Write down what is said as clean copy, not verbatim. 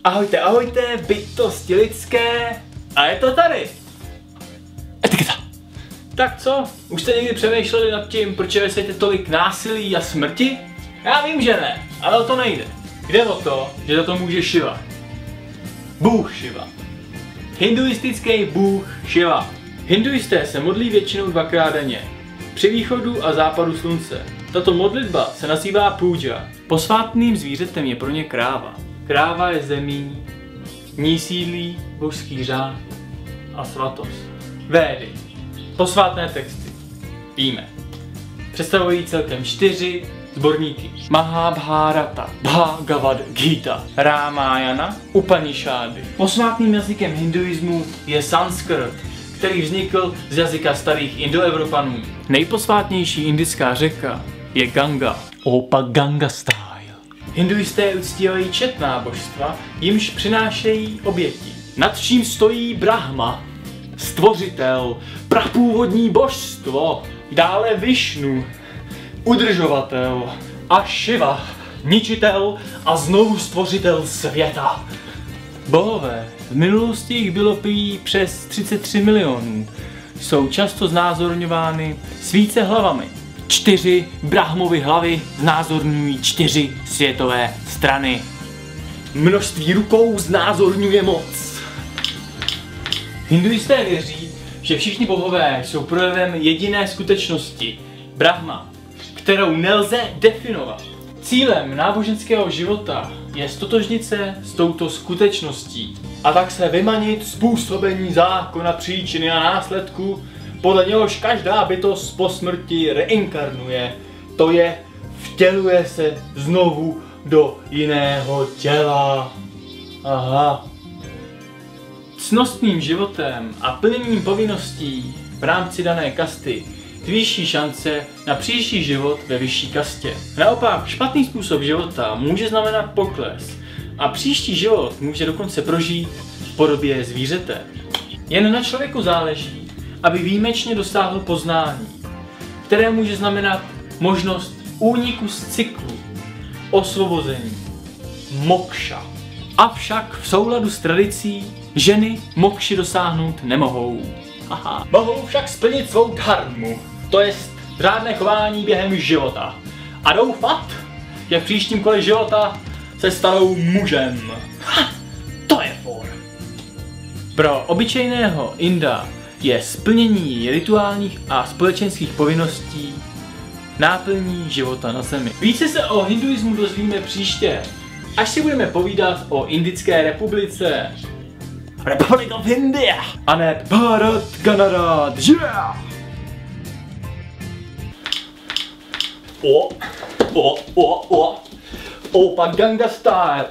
Ahojte, ahojte, bytosti lidské, a je to tady. Etiketa. Tak co, už jste někdy přemýšleli nad tím, proč je ve světě tolik násilí a smrti? Já vím, že ne, ale o to nejde. Jde o to, že za to může Šiva. Bůh Šiva. Hinduistický bůh Šiva. Hinduisté se modlí většinou 2krát denně. Při východu a západu slunce. Tato modlitba se nazývá půdža. Posvátným zvířetem je pro ně kráva. Kráva je zemí, v ní sídlí božský řád a svatost. Védy. Posvátné texty. Víme. Představují celkem 4 sborníky. Mahabharata, Bhagavad Gita, Ramayana, Upanishády. Posvátným jazykem hinduismu je sanskrt, který vznikl z jazyka starých Indoevropanů. Nejposvátnější indická řeka je Ganga. Opa Ganga style. Hinduisté uctívají četná božstva, jimž přinášejí oběti. Nad čím stojí Brahma, stvořitel, prapůvodní božstvo, dále Višnu, udržovatel, a Šiva, ničitel a znovu stvořitel světa. Bohové, v minulosti jich bylo prý přes 33 milionů, jsou často znázorňovány s více hlavami. 4 Brahmovy hlavy znázorňují 4 světové strany. Množství rukou znázorňuje moc. Hinduisté věří, že všichni bohové jsou projevem jediné skutečnosti, Brahma, kterou nelze definovat. Cílem náboženského života je stotožnit se s touto skutečností a tak se vymanit z působení zákona příčiny a následku, podle něhož každá bytost po smrti reinkarnuje, to je vtěluje se znovu do jiného těla. Aha. Cnostným životem a plněním povinností v rámci dané kasty zvýší šance na příští život ve vyšší kastě. Naopak, špatný způsob života může znamenat pokles a příští život může dokonce prožít v podobě zvířete. Jen na člověku záleží, aby výjimečně dosáhl poznání, které může znamenat možnost úniku z cyklu, osvobození, mokša. Avšak v souladu s tradicí ženy mokši dosáhnout nemohou. Aha. Mohou však splnit svou dharmu, to jest řádné chování během života. A doufat, že v příštím kole života se stanou mužem. Ha, to je for. Pro obyčejného Inda je splnění rituálních a společenských povinností náplní života na zemi. Více se o hinduismu dozvíme příště, až si budeme povídat o Indické republice. Republic of India! A ne Bharat Ganarad, yeah! Opa Ganga style,